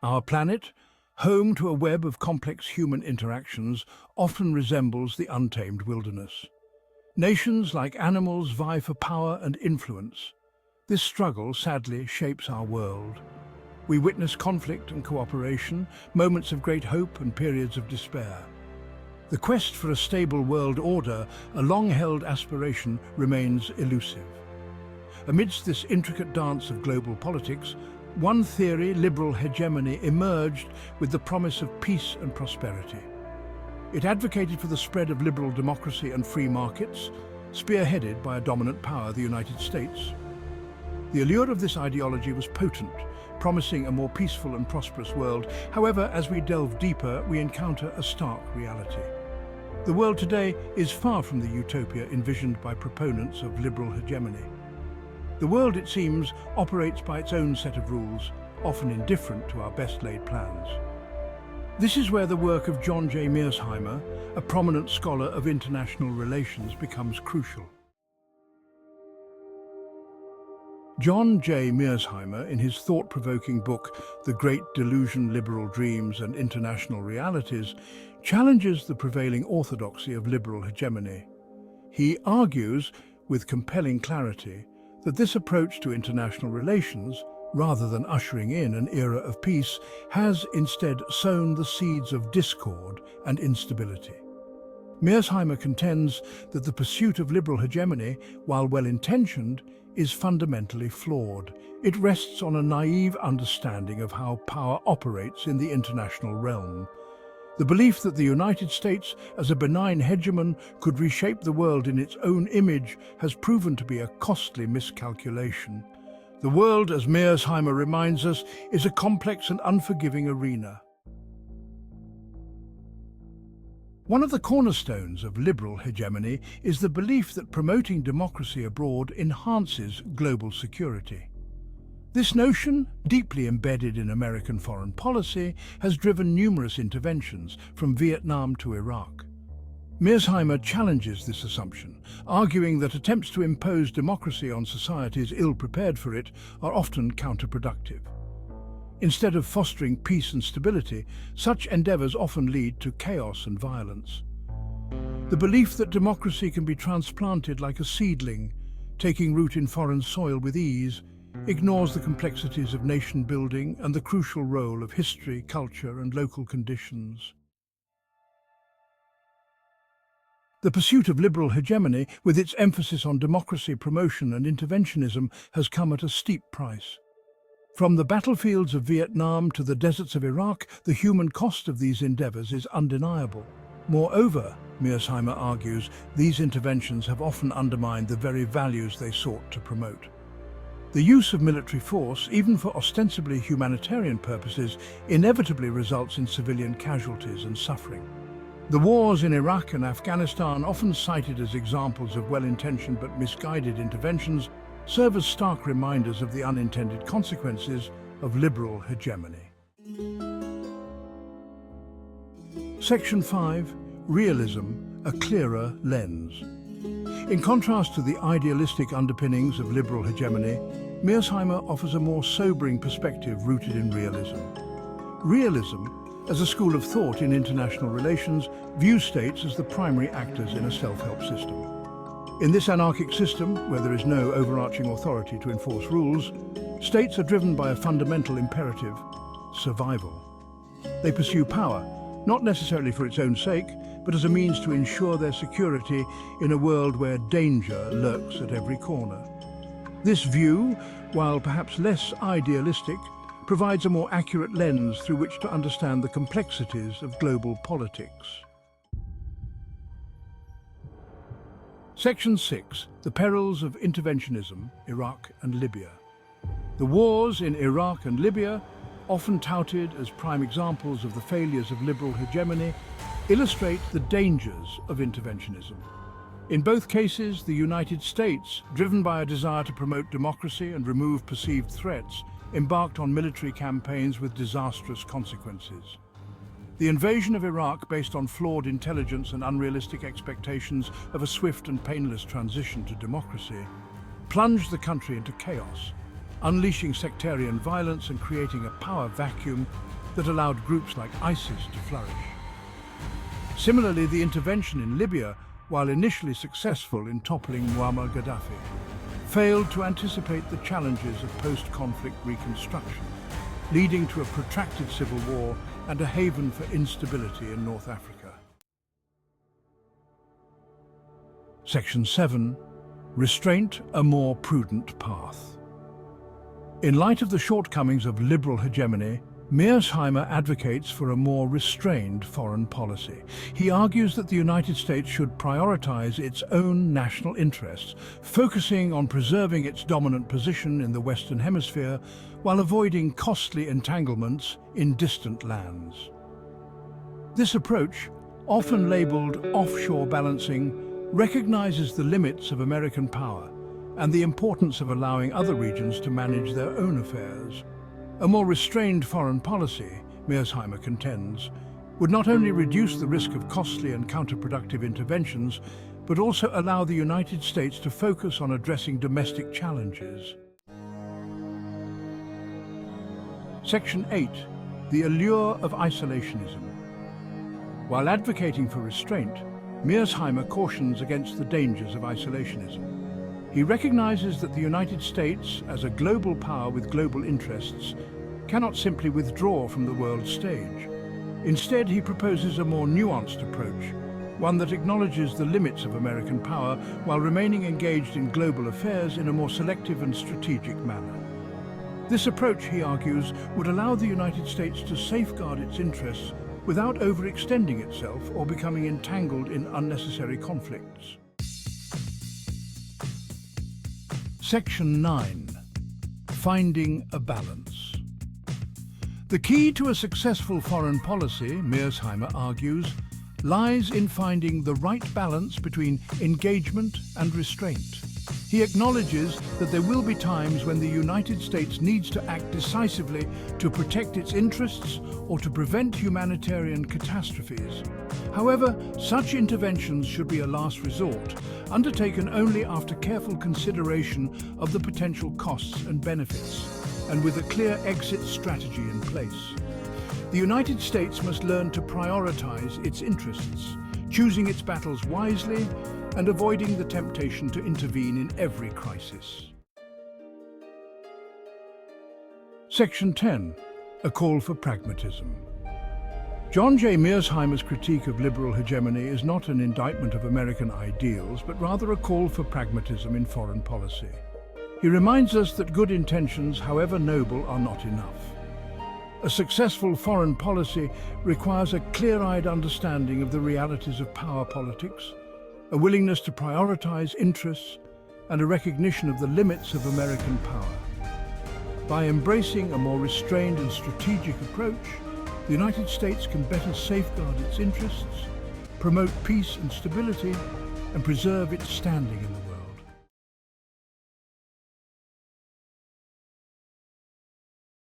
Our planet, home to a web of complex human interactions, often resembles the untamed wilderness. Nations, like animals, vie for power and influence. This struggle, sadly, shapes our world. We witness conflict and cooperation, moments of great hope and periods of despair. The quest for a stable world order, a long-held aspiration, remains elusive. Amidst this intricate dance of global politics, one theory, liberal hegemony, emerged with the promise of peace and prosperity. It advocated for the spread of liberal democracy and free markets, spearheaded by a dominant power, the United States. The allure of this ideology was potent, promising a more peaceful and prosperous world. However, as we delve deeper, we encounter a stark reality. The world today is far from the utopia envisioned by proponents of liberal hegemony. The world, it seems, operates by its own set of rules, often indifferent to our best-laid plans. This is where the work of John J. Mearsheimer, a prominent scholar of international relations, becomes crucial. John J. Mearsheimer, in his thought-provoking book, The Great Delusion, Liberal Dreams and International Realities, challenges the prevailing orthodoxy of liberal hegemony. He argues, with compelling clarity, that this approach to international relations, rather than ushering in an era of peace, has instead sown the seeds of discord and instability. Mearsheimer contends that the pursuit of liberal hegemony, while well-intentioned, is fundamentally flawed. It rests on a naive understanding of how power operates in the international realm. The belief that the United States, as a benign hegemon, could reshape the world in its own image has proven to be a costly miscalculation. The world, as Mearsheimer reminds us, is a complex and unforgiving arena. One of the cornerstones of liberal hegemony is the belief that promoting democracy abroad enhances global security. This notion, deeply embedded in American foreign policy, has driven numerous interventions, from Vietnam to Iraq. Mearsheimer challenges this assumption, arguing that attempts to impose democracy on societies ill-prepared for it are often counterproductive. Instead of fostering peace and stability, such endeavors often lead to chaos and violence. The belief that democracy can be transplanted like a seedling, taking root in foreign soil with ease, ignores the complexities of nation-building and the crucial role of history, culture, and local conditions. The pursuit of liberal hegemony, with its emphasis on democracy promotion and interventionism, has come at a steep price. From the battlefields of Vietnam to the deserts of Iraq, the human cost of these endeavors is undeniable. Moreover, Mearsheimer argues, these interventions have often undermined the very values they sought to promote. The use of military force, even for ostensibly humanitarian purposes, inevitably results in civilian casualties and suffering. The wars in Iraq and Afghanistan, often cited as examples of well-intentioned but misguided interventions, serve as stark reminders of the unintended consequences of liberal hegemony. Section 5. Realism, a clearer lens. In contrast to the idealistic underpinnings of liberal hegemony, Mearsheimer offers a more sobering perspective rooted in realism. Realism, as a school of thought in international relations, views states as the primary actors in a self-help system. In this anarchic system, where there is no overarching authority to enforce rules, states are driven by a fundamental imperative: survival. They pursue power, not necessarily for its own sake, but as a means to ensure their security in a world where danger lurks at every corner. This view, while perhaps less idealistic, provides a more accurate lens through which to understand the complexities of global politics. Section 6. The perils of interventionism, Iraq and Libya. The wars in Iraq and Libya, often touted as prime examples of the failures of liberal hegemony, illustrate the dangers of interventionism. In both cases, the United States, driven by a desire to promote democracy and remove perceived threats, embarked on military campaigns with disastrous consequences. The invasion of Iraq, based on flawed intelligence and unrealistic expectations of a swift and painless transition to democracy, plunged the country into chaos. unleashing sectarian violence and creating a power vacuum that allowed groups like ISIS to flourish. Similarly, the intervention in Libya, while initially successful in toppling Muammar Gaddafi, failed to anticipate the challenges of post-conflict reconstruction, leading to a protracted civil war and a haven for instability in North Africa. Section 7. Restraint, a more prudent path. In light of the shortcomings of liberal hegemony, Mearsheimer advocates for a more restrained foreign policy. He argues that the United States should prioritize its own national interests, focusing on preserving its dominant position in the Western Hemisphere while avoiding costly entanglements in distant lands. This approach, often labeled offshore balancing, recognizes the limits of American power and the importance of allowing other regions to manage their own affairs. A more restrained foreign policy, Mearsheimer contends, would not only reduce the risk of costly and counterproductive interventions, but also allow the United States to focus on addressing domestic challenges. Section 8. The allure of isolationism. While advocating for restraint, Mearsheimer cautions against the dangers of isolationism. He recognizes that the United States, as a global power with global interests, cannot simply withdraw from the world stage. Instead, he proposes a more nuanced approach, one that acknowledges the limits of American power while remaining engaged in global affairs in a more selective and strategic manner. This approach, he argues, would allow the United States to safeguard its interests without overextending itself or becoming entangled in unnecessary conflicts. Section 9. Finding a balance. The key to a successful foreign policy, Mearsheimer argues, lies in finding the right balance between engagement and restraint. He acknowledges that there will be times when the United States needs to act decisively to protect its interests or to prevent humanitarian catastrophes. However, such interventions should be a last resort, undertaken only after careful consideration of the potential costs and benefits, and with a clear exit strategy in place. The United States must learn to prioritize its interests, choosing its battles wisely and avoiding the temptation to intervene in every crisis. Section 10. A call for pragmatism. John J. Mearsheimer's critique of liberal hegemony is not an indictment of American ideals, but rather a call for pragmatism in foreign policy. He reminds us that good intentions, however noble, are not enough. A successful foreign policy requires a clear-eyed understanding of the realities of power politics, a willingness to prioritize interests, and a recognition of the limits of American power. By embracing a more restrained and strategic approach, the United States can better safeguard its interests, promote peace and stability, and preserve its standing in the world.